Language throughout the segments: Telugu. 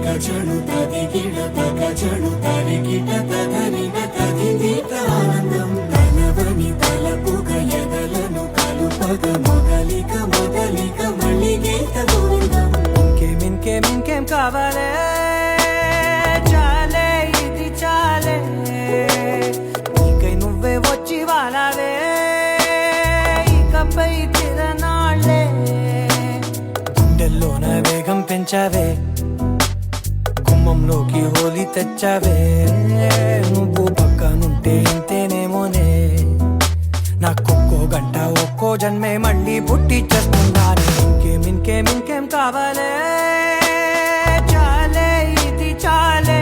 తగచడు తదిగిడ తగచడు తరిగిట తదరిన తదిదీత ఆనందం తనవని తలపుగ ఎదలను కలుపగ మొదలిక మొదలిక మళ్ళీగీత గోవిందం ఇంకేం కావాలే చాలే ఇది చాలే నీకై నువ్వే వచ్చి వాలావే ఇకపై తిరనాళ్ళే గుండెల్లోన వేగం పెంచావే గుమ్మంలోకి హోలీ తెచ్చావే నువ్వు పక్కనుంటే ఇంతేనేమోనే నాకొక్కో గంట ఒక్కో జన్మే మళ్ళీ పుట్టి చేస్తున్నాను ఇంకేం కావాలే చాలే ఇది చాలే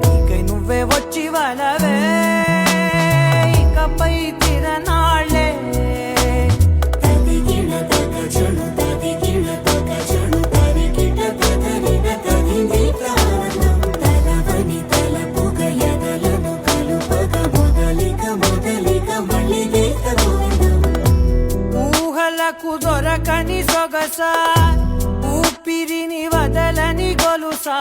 నీకై నువ్వే వచ్చి వాలవే ఇకపై తిరనాళ్ళే తదిగిడ తగచడు తదిగిడ తగచడు తరిగిట తదరిన తదిదీత ఆనందం తనవని తలపుగ ఎదలను కలుపగ మొదలిక మొదలిక మళ్ళీగీత గోవిందం ఊహలకు దొరకని సొగసా ఊపిరిని వదలని గొలుసా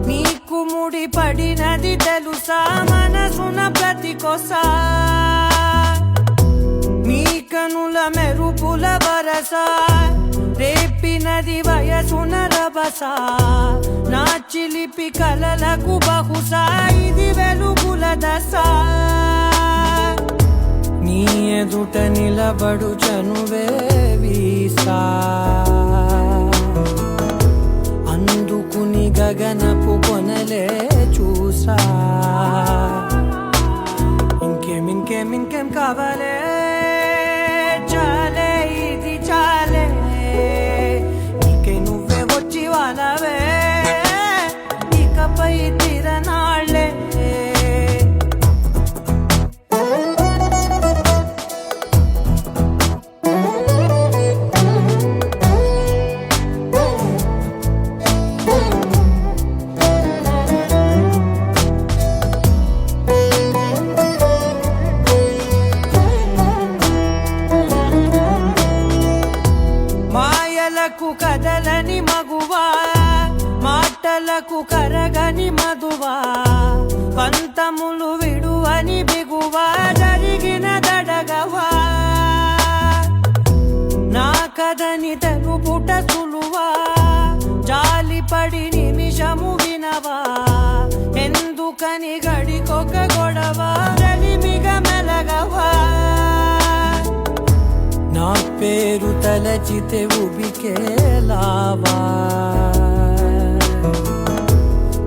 నీకు ముడి పడినది తెలుసా మనసున ప్రతి కొసా నీ కనుల మెరుపుల వరసా రేపినది వయసున రభసా నా చిలిపి కలలకు బహుశా ఇది వెలుగుల దశ నీ ఎదుట నిలబడు చనువే వీసా అందుకుని గగనపు కొనలే చూసా ఇంకేం కావాలే చాలే ఇది చాలే నీకై నువ్వే వచ్చి వాలవే ఇకపై తిరనాళ్ళే మాయలకు కదలని మగువా మాటలకు కరగని మధువా పంతములు విడువని బిగువా జరిగిన దడగవా నా కథని తెలుపుట సులువా జాలిపడి నిమిషము వినవా ఎందుకని గడికొక గొడవ రలిమిగ మెలగవా నా పేరు తలచితే ఉబికేలావా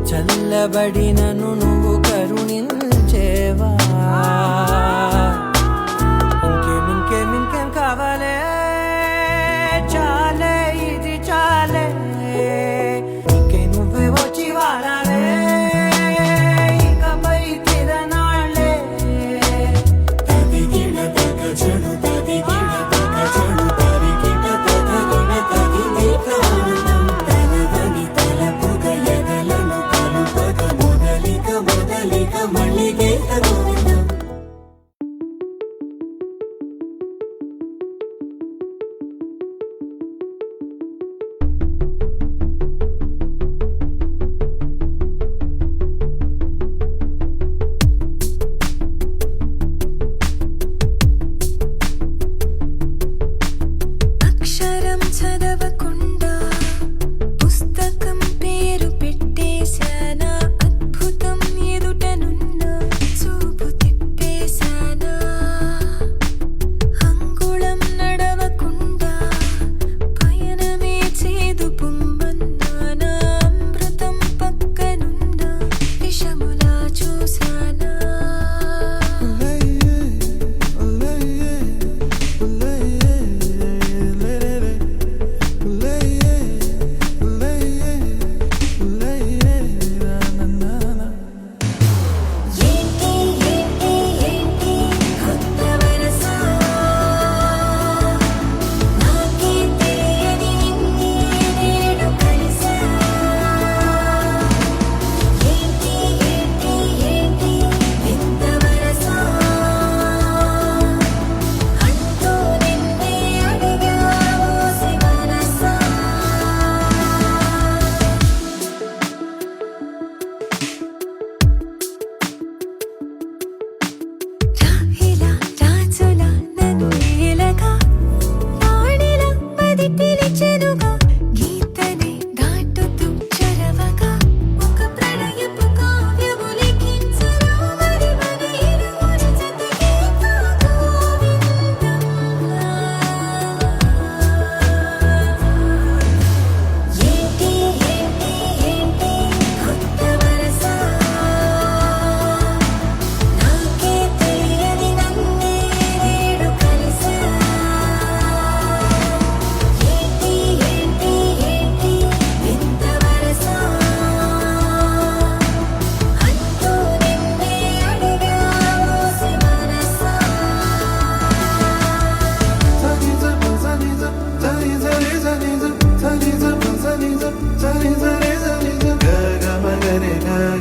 చల్లబడినను నువ్వు కరుణించేవా ఇంకేం కావాలే చాలే ఇది చాలే నీకై నువ్వే వచ్చి వాలవే ఇకపై తిరనాళ్ళే తదిగిడ తగచడు తదిగిడ తగచడు తరిగిట తదరిన తదిదీత ఆనందం తనవని తలపుగ ఎదలను కలుపగ మొదలిక మొదలిక మళ్ళీగీత గోవిందం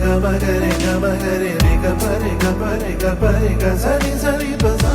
గ మగ రే గ మగ రే రే గ ప రే గ ప రే గ ప రే గ సరి సరి ప సా